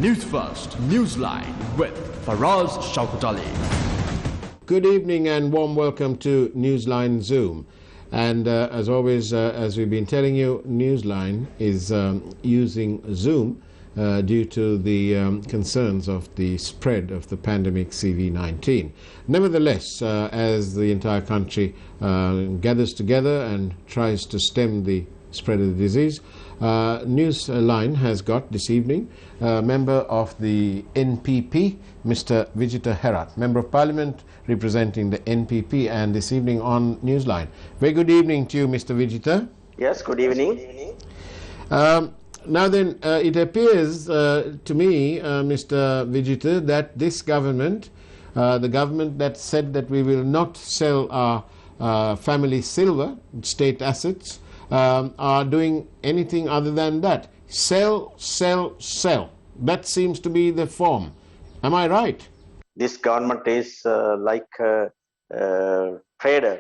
News First, Newsline with Faraz Shauketaly. Good evening and warm welcome to Newsline Zoom. And as always, as we've been telling you, Newsline is using Zoom due to the concerns of the spread of the pandemic CV-19. Nevertheless, as the entire country gathers together and tries to stem the spread of the disease, Newsline has got this evening a member of the NPP, Mr. Vijita Herat, Member of Parliament representing the NPP, and this evening on Newsline. Very good evening to you, Mr. Vijita. Yes, good evening. Now then, it appears to me, Mr. Vijita, that this government, the government that said that we will not sell our family silver, state assets, are doing anything other than that. Sell, sell, sell. That seems to be the form. Am I right? This government is like a trader.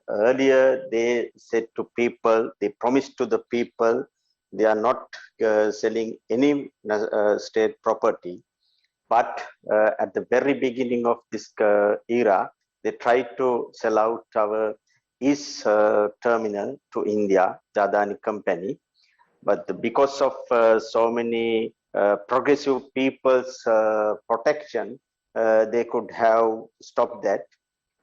Earlier, they said to people, they promised to the people, they are not selling any state property. But at the very beginning of this era, they tried to sell out our East terminal to India, the Adani company. But because of so many progressive people's protection, they could have stopped that.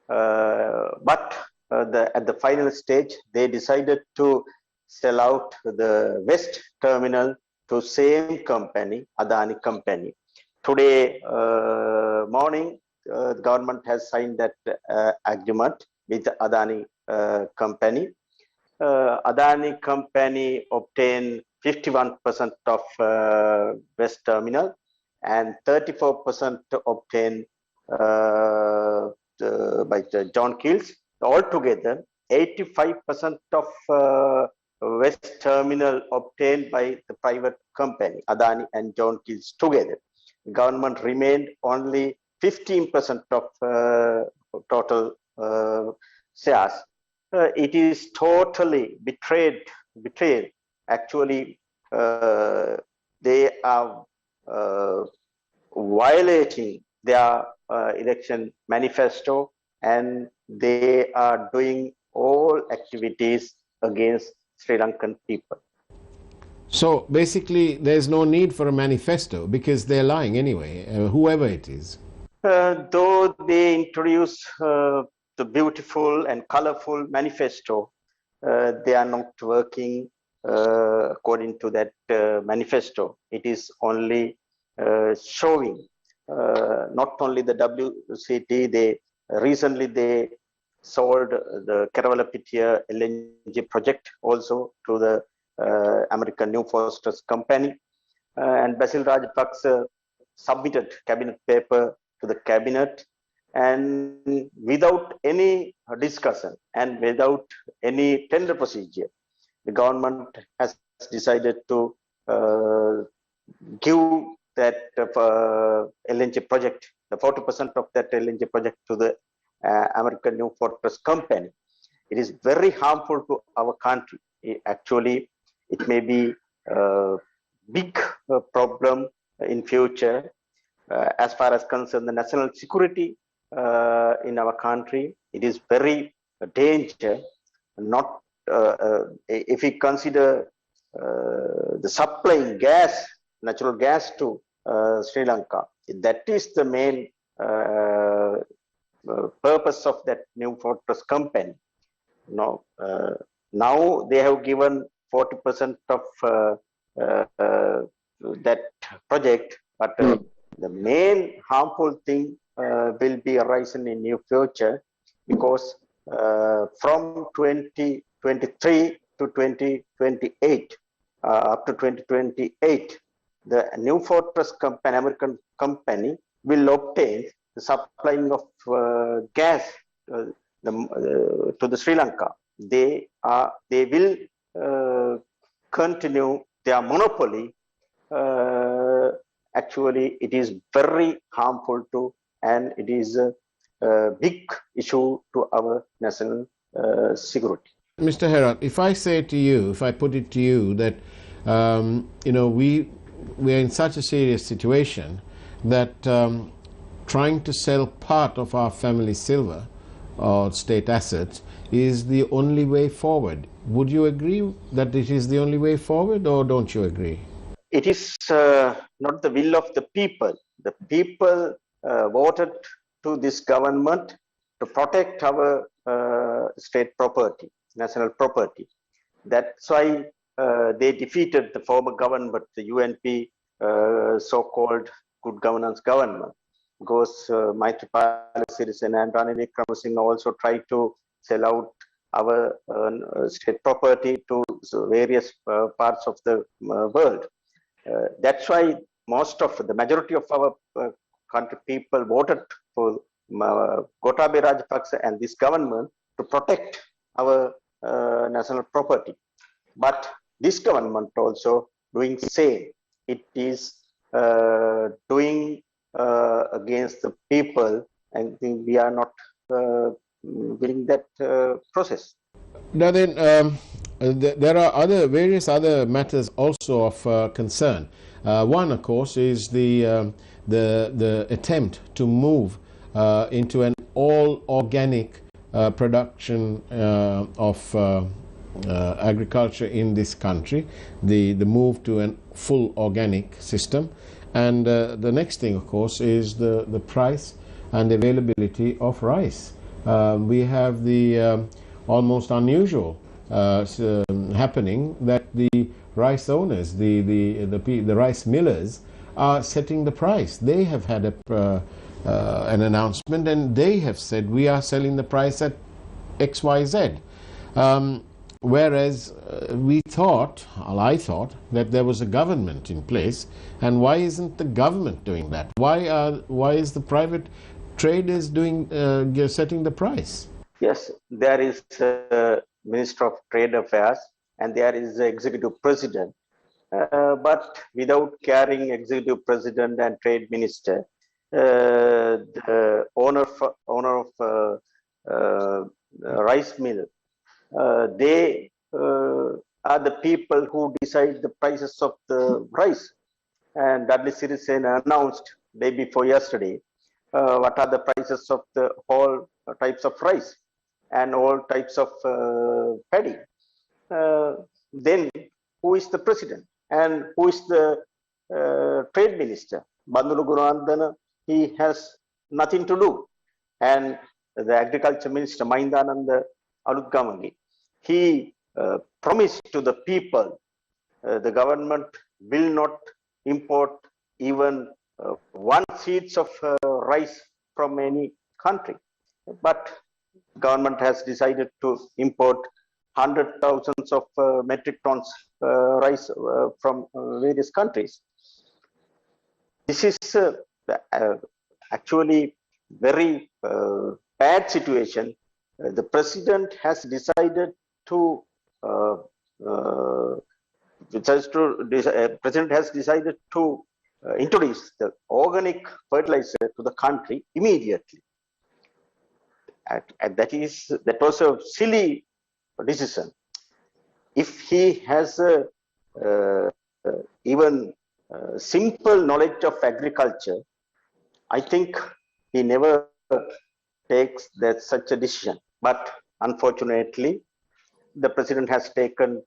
But at the final stage, they decided to sell out the West terminal to same company, Adani company. Today morning, the government has signed that agreement with Adani company. Adani company obtained 51% of West terminal and 34% obtained by John Keels. Altogether, 85% of West terminal obtained by the private company, Adani and John Keels together. The government remained only 15% of total shares. It is totally betrayed. Actually, they are violating their election manifesto, and they are doing all activities against Sri Lankan people. So basically, there's no need for a manifesto because they're lying anyway, whoever it is. Though they introduce the beautiful and colorful manifesto, they are not working according to that manifesto. It is only showing not only the WCT, recently they sold the Kerawala-Pittiya LNG project also to the American Newsfirst.lk company, and Basil Rajapaksa submitted cabinet paper to the cabinet, and without any discussion and without any tender procedure, the government has decided to give that LNG project, the 40% of that LNG project to the American Newsfirst.lk company. It is very harmful to our country. Actually, it may be a big problem in future as far as concerned the national security in our country. It is very danger. Not if we consider the supplying gas, natural gas to Sri Lanka. That is the main purpose of that Newsfirst.lk company. Now they have given 40% of that project, but the main harmful thing will be arising in near future, because from 2023 to 2028, up to 2028, the Newsfirst.lk company, American company, will obtain the supplying of gas to the Sri Lanka. They will continue their monopoly. Actually, it is very harmful to, and it is a big issue to our national security. Mr. Herat, if I say to you, if I put it to you that we we are in such a serious situation that trying to sell part of our family silver or state assets is the only way forward. Would you agree that it is the only way forward, or don't you agree? It is not the will of the people. The people voted to this government to protect our state property, national property. That's why they defeated the former government, the UNP so-called good governance government, because Maithripala Sirisena and Ranil Wickremesinghe also tried to sell out our state property to various parts of the world. That's why the majority of our country people voted for Gotabaya Rajapaksa and this government to protect our national property. But this government also doing same. It is doing against the people, and we are not willing that process. Now then, there are various other matters also of concern. One, of course, is the attempt to move into an all organic production of agriculture in this country, the move to a full organic system. And the next thing, of course, is the price and availability of rice. We have the almost unusual happening that the rice owners, the rice millers, are setting the price. They have had an announcement, and they have said we are selling the price at XYZ. Whereas I thought that there was a government in place, and why isn't the government doing that? Why is the private traders setting the price? Yes, there is a Minister of Trade Affairs and there is the Executive President. But without carrying Executive President and Trade Minister, the owner of rice mill, they are the people who decide the prices of the rice. And Dudley Sirisena announced day before yesterday what are the prices of the whole types of rice and all types of paddy. Then who is the president and who is the trade minister? Bandulu Gurunandana, he has nothing to do. And the agriculture minister Mahindananda Alutgamangi, he promised to the people the government will not import even 1 seeds of rice from any country. But government has decided to import 100,000 of metric tons rice from various countries. This is actually very bad situation. The president has decided to introduce the organic fertilizer to the country immediately. And that was a silly decision. If he has even simple knowledge of agriculture, I think he never takes such a decision. But unfortunately, the president has taken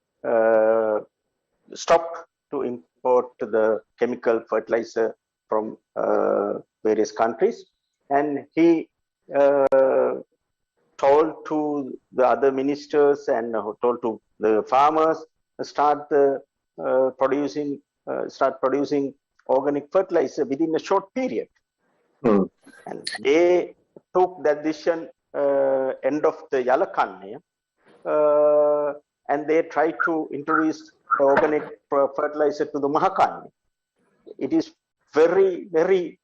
stop to import the chemical fertilizer from various countries, and he told to the other ministers and told to the farmers start producing organic fertilizer within a short period. And they took that decision end of the Yalakanne, and they tried to introduce the organic fertilizer to the Mahakanne. It is very, very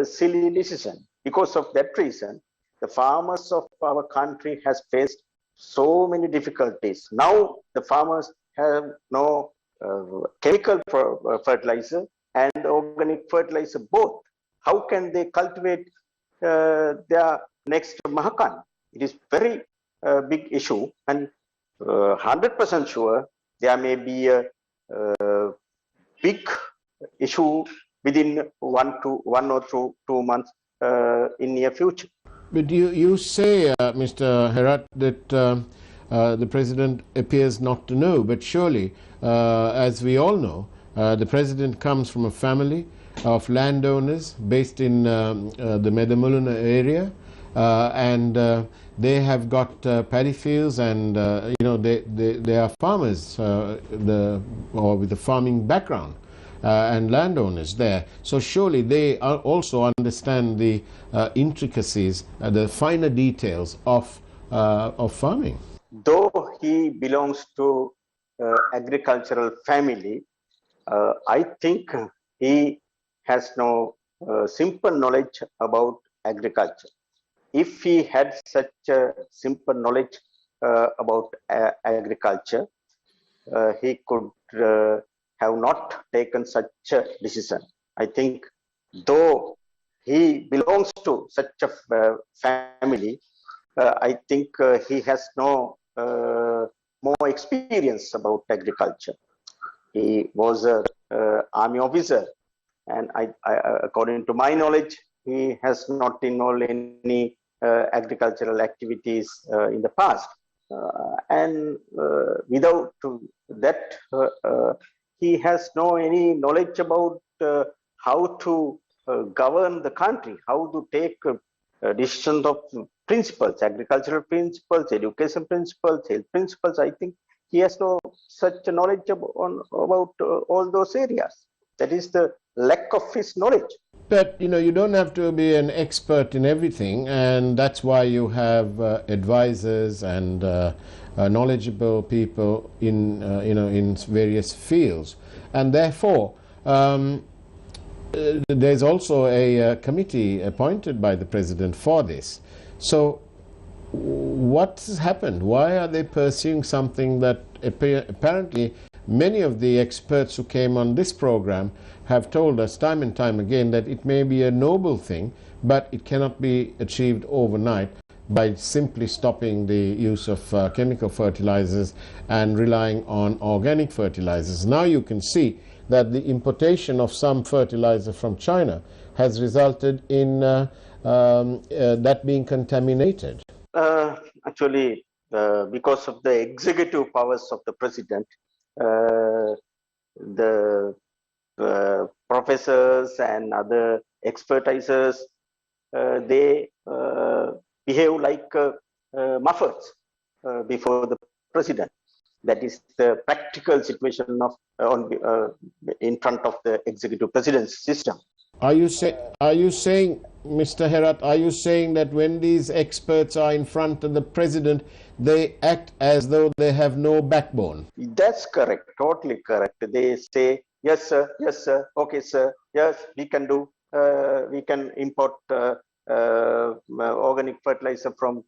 silly decision. Because of that reason, the farmers of our country has faced so many difficulties. Now the farmers have no chemical fertilizer and organic fertilizer both. How can they cultivate their next Mahakan? It is very big issue, and 100% sure there may be a big issue within 1 or 2 months in near future. But you say, Mr. Herat, that the President appears not to know, but surely, as we all know, the President comes from a family of landowners based in the Medamuluna area, and they have got paddy fields, and they are farmers or with a farming background. And landowners there. So surely they also understand the intricacies, the finer details of farming. Though he belongs to agricultural family, I think he has no simple knowledge about agriculture. If he had such a simple knowledge about agriculture, he could have not taken such a decision. I think though he belongs to such a family, I think he has no more experience about agriculture. He was an army officer, and according to my knowledge, he has not involved in any agricultural activities in the past. And without that, he has no any knowledge about how to govern the country, how to take decisions of principles, agricultural principles, education principles, health principles. I think he has no such knowledge about all those areas. That is the lack of his knowledge. But you don't have to be an expert in everything, and that's why you have advisors and knowledgeable people in in various fields, and therefore there's also a committee appointed by the President for this. So what's happened? Why are they pursuing something that apparently many of the experts who came on this program have told us time and time again that it may be a noble thing, but it cannot be achieved overnight by simply stopping the use of chemical fertilizers and relying on organic fertilizers. Now you can see that the importation of some fertilizer from China has resulted in that being contaminated. Actually, because of the executive powers of the President, the professors and other expertisers, they behave like muffins before the President. That is the practical situation of in front of the executive president's system. Are you saying, Mr. Herat, are you saying that when these experts are in front of the President, they act as though they have no backbone? That's correct, totally correct. They say, yes sir, okay sir, yes, we can do, we can import organic fertilizer from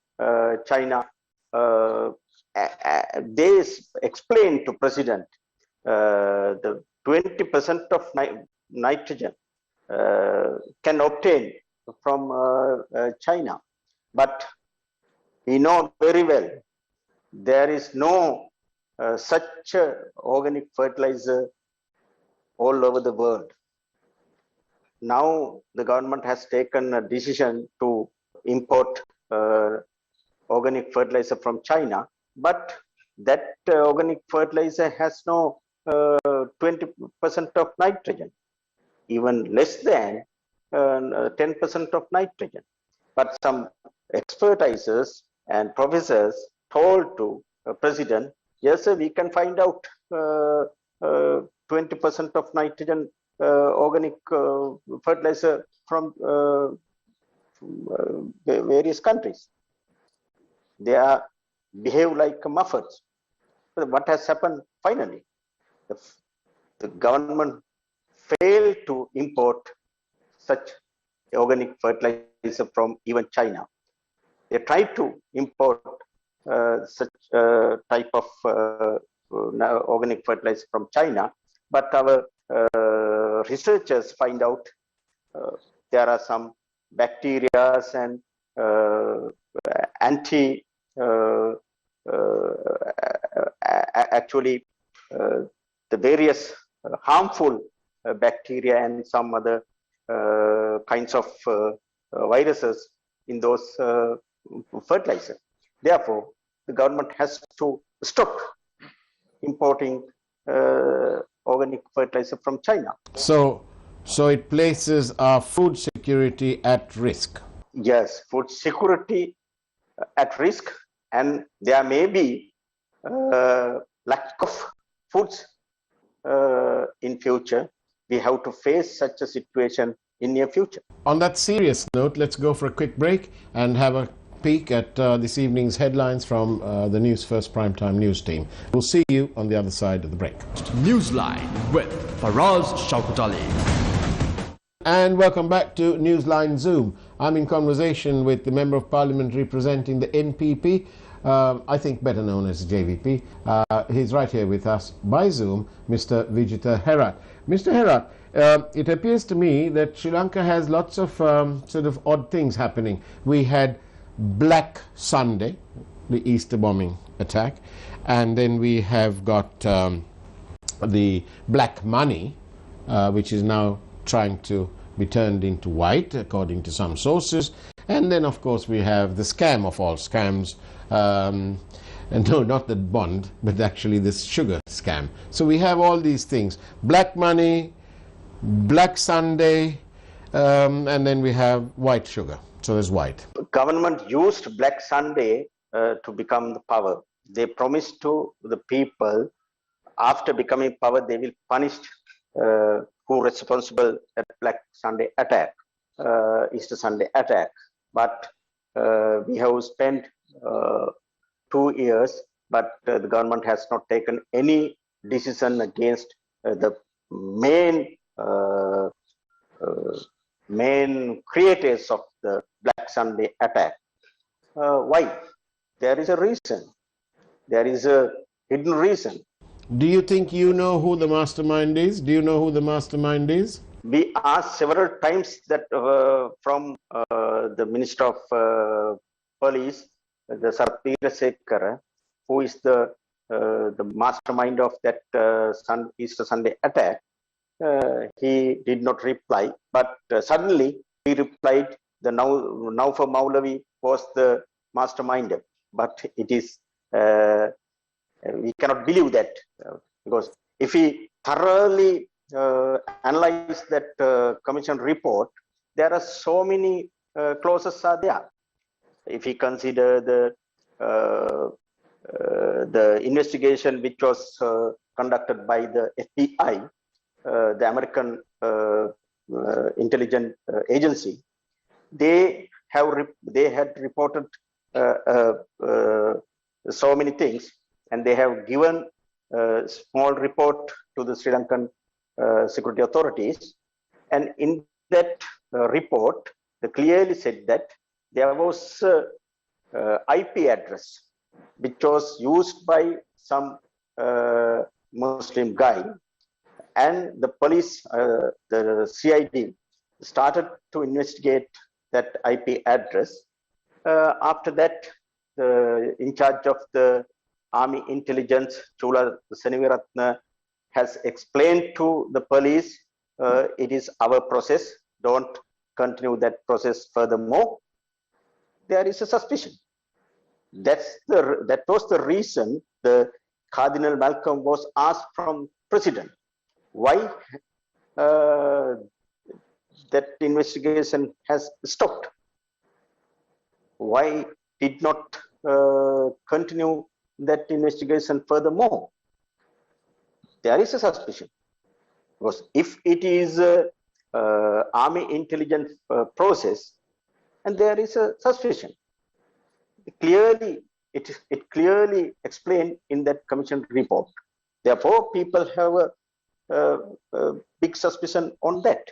China. They explain to President the 20% of nitrogen can obtain from China, but we know very well there is no such organic fertilizer all over the world. Now the government has taken a decision to import organic fertilizer from China, but that organic fertilizer has no 20% of nitrogen, even less than 10% of nitrogen. But some expertisers and professors told to President, yes sir, we can find out 20% of nitrogen organic fertilizer from various countries. They behave like muffins. But what has happened finally? The government failed to import such organic fertilizer from even China. They tried to import such type of organic fertilizer from China, but our researchers find out there are some bacteria and actually the various harmful bacteria and some other kinds of viruses in those fertilizer. Therefore, the government has to stop importing organic fertilizer from China. So it places our food security at risk. Yes, food security at risk, and there may be lack of foods in future. We have to face such a situation in near future. On that serious note, let's go for a quick break and have a peek at this evening's headlines from the News First Primetime News team. We'll see you on the other side of the break. Newsline with Faraz Shauketaly. And welcome back to Newsline Zoom. I'm in conversation with the Member of Parliament representing the NPP, I think better known as JVP. He's right here with us by Zoom, Mr. Vijita Herat. Mr. Herat, it appears to me that Sri Lanka has lots of sort of odd things happening. We had Black Sunday, the Easter bombing attack, and then we have got the black money, which is now trying to be turned into white, according to some sources. And then, of course, we have the scam of all scams. And no, not the bond, but actually this sugar scam. So we have all these things. Black money, Black Sunday, and then we have white sugar. So there's white. Government used Black Sunday to become the power. They promised to the people, after becoming power, they will punish who responsible at Black Sunday attack, Easter Sunday attack. But we have spent 2 years, but the government has not taken any decision against the main creators of the Black Sunday attack. Why? There is a reason. There is a hidden reason. Do you think you know who the mastermind is? Do you know who the mastermind is? We asked several times that from the Minister of Police, the Sarpira Sekara, who is the mastermind of that Easter Sunday attack. He did not reply, but suddenly he replied, the Naufa Maulavi was the mastermind. But it is, we cannot believe that, because if we thoroughly analyze that commission report, there are so many clauses are there. If we consider the investigation which was conducted by the FBI, the American intelligence agency, they had reported so many things, and they have given a small report to the Sri Lankan security authorities. And in that report, they clearly said that there was IP address which was used by some Muslim guy, and the police, the CID, started to investigate that IP address. After that, in charge of the Army Intelligence, Chula Seneviratna, has explained to the police, it is our process, don't continue that process furthermore. There is a suspicion. That was the reason the Cardinal Malcolm was asked from President, why that investigation has stopped? Why did not continue that investigation furthermore? There is a suspicion, because if it is army intelligence process, and there is a suspicion, it clearly explained in that commission report. Therefore, people have a big suspicion on that.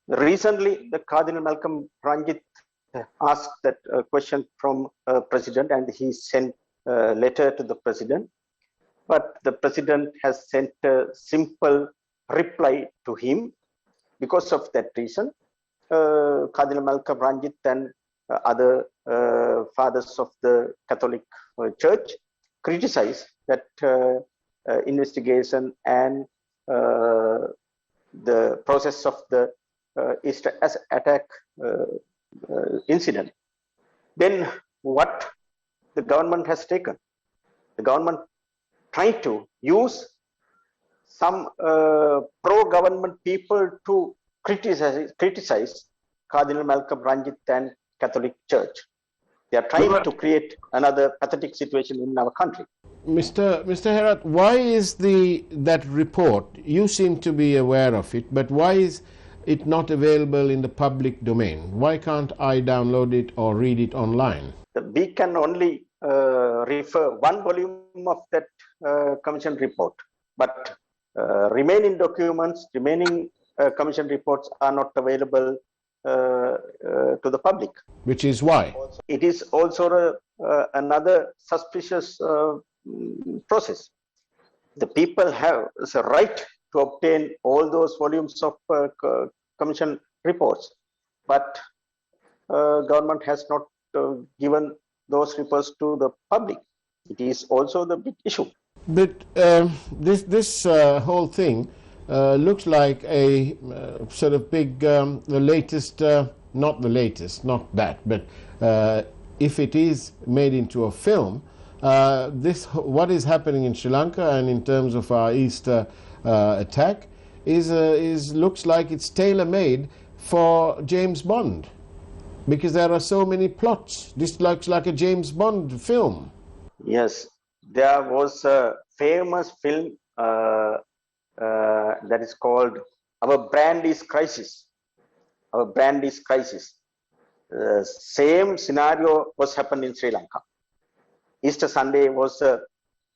Recently, the Cardinal Malcolm Ranjit asked that question from President, and he sent a letter to the President. But the President has sent a simple reply to him. Because of that reason, Cardinal Malcolm Ranjit and other fathers of the Catholic Church criticized that investigation and the process of the Easter attack incident. Then what the government has taken? The government trying to use some pro-government people to criticize Cardinal Malcolm Ranjit and Catholic Church. They are trying to create another pathetic situation in our country. Mr. Herat, why is that report, you seem to be aware of it, but why is it not available in the public domain? Why can't I download it or read it online? We can only refer one volume of that commission report, but remaining documents, remaining commission reports are not available to the public. Which is why? It is also another suspicious process. The people have a right to obtain all those volumes of commission reports, but government has not given those reports to the public. It is also the big issue. But this whole thing looks like a sort of big, the latest, not the latest, not that, but if it is made into a film, what is happening in Sri Lanka and in terms of our Easter attack looks like it's tailor-made for James Bond, because there are so many plots. This looks like a James Bond film. Yes, there was a famous film that is called Our Brand is Crisis. Our Brand is Crisis. Same scenario was happened in Sri Lanka. Easter Sunday was a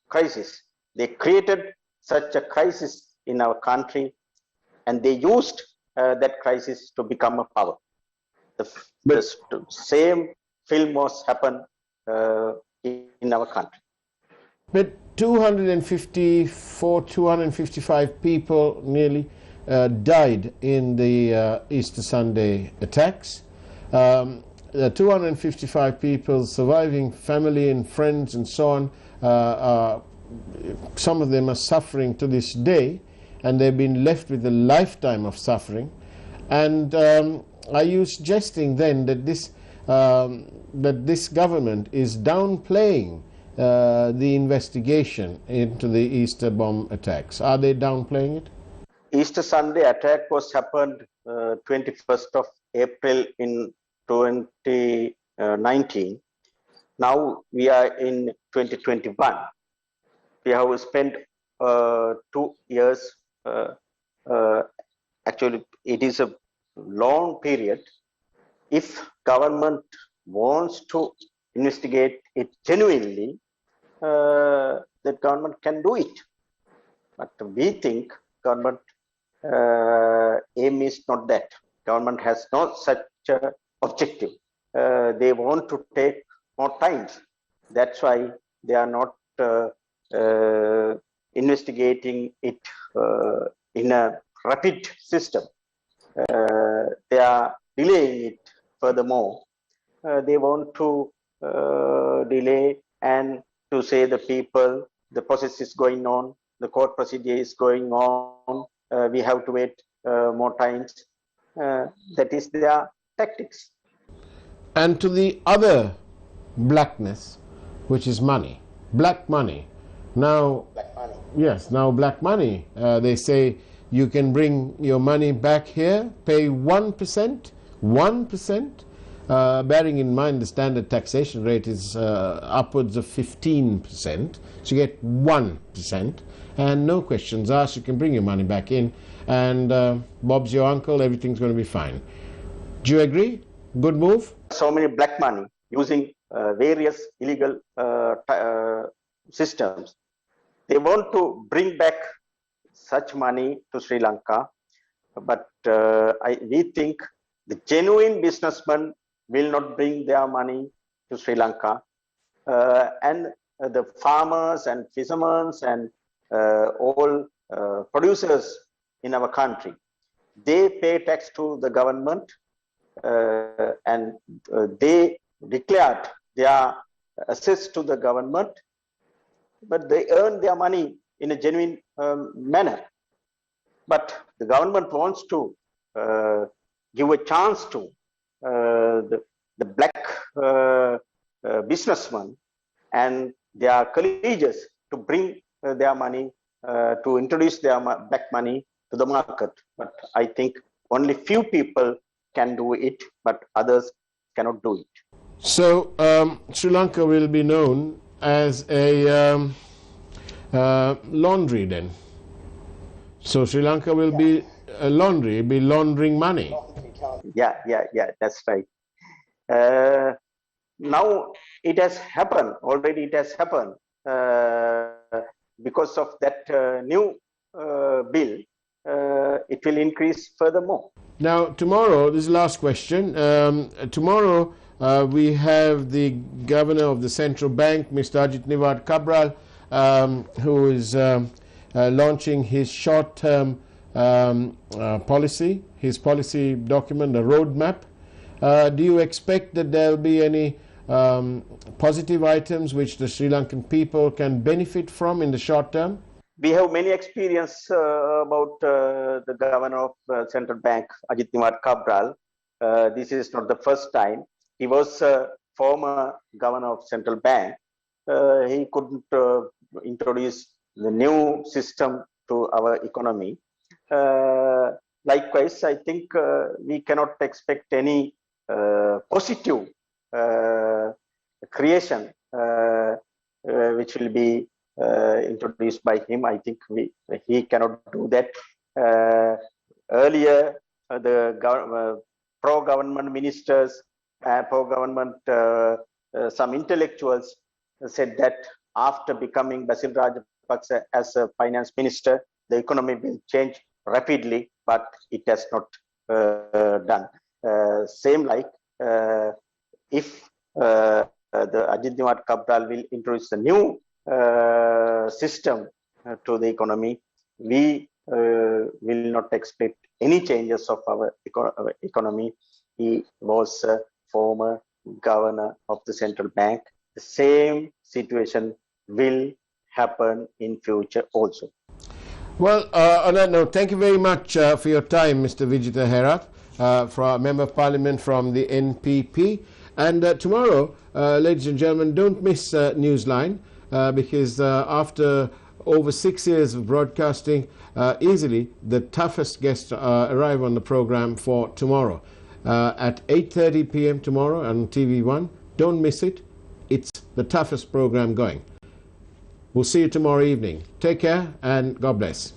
crisis. They created such a crisis in our country, and they used that crisis to become a power. The same film was happened in our country. But 255 people nearly died in the Easter Sunday attacks. The 255 people surviving, family and friends and so on, some of them are suffering to this day, and they've been left with a lifetime of suffering. And are you suggesting then that this government is downplaying the investigation into the Easter bomb attacks? Are they downplaying it? Easter Sunday attack was happened 21st of April in 2019. Now we are in 2021. We have spent 2 years. Actually, it is a long period. If government wants to investigate it genuinely, that government can do it. But we think government aim is not that. Government has not such a objective. They want to take more time. That's why they are not investigating it in a rapid system. They are delaying it furthermore. They want to delay and to say the people, the process is going on, the court procedure is going on, we have to wait more times. That is their tactics. And to the other blackness, which is money, black money. Now, Black money. yes, now black money. They say you can bring your money back here, pay 1%, bearing in mind the standard taxation rate is upwards of 15%, so you get 1%, and no questions asked, you can bring your money back in, and Bob's your uncle, everything's going to be fine. Do you agree? Good move? So many black money using various illegal systems. They want to bring back such money to Sri Lanka, but we think the genuine businessmen will not bring their money to Sri Lanka, and the farmers and fishermen and all producers in our country, they pay tax to the government, and they declared their assets to the government, but they earn their money in a genuine manner. But the government wants to give a chance to the black businessmen and their colleagues to bring their money, to introduce their black money to the market. But I think only few people can do it, but others cannot do it. So Sri Lanka will be known as a laundry then. So Sri Lanka will be a laundry, be laundering money. Yeah, that's right. Now it has happened, already it has happened. Because of that new bill, it will increase furthermore. Now tomorrow, this is the last question, tomorrow we have the Governor of the Central Bank, Mr. Ajit Niwad Cabral, who is launching his short-term policy, his policy document, the roadmap. Do you expect that there will be any positive items which the Sri Lankan people can benefit from in the short term? We have many experience about the Governor of Central Bank, Ajit Niwad Cabral. This is not the first time. He was former Governor of Central Bank. He couldn't introduce the new system to our economy. Likewise, I think we cannot expect any positive creation which will be introduced by him. I think he cannot do that. Earlier, the pro-government ministers, pro-government some intellectuals said that after becoming Basil Rajapaksa as a finance minister, the economy will change rapidly, but it has not done. Same like if the Ajit Niwad Cabral will introduce a new system to the economy, we will not expect any changes of our economy. He was a former governor of the central bank. The same situation will happen in future also. Well, on that note, thank you very much for your time, Mr. Vijita Herath, Member of Parliament from the NPP. And tomorrow, ladies and gentlemen, don't miss Newsline, because after over 6 years of broadcasting, easily the toughest guests arrive on the program for tomorrow. At 8:30 p.m. tomorrow on TV1. Don't miss it. It's the toughest program going. We'll see you tomorrow evening. Take care and God bless.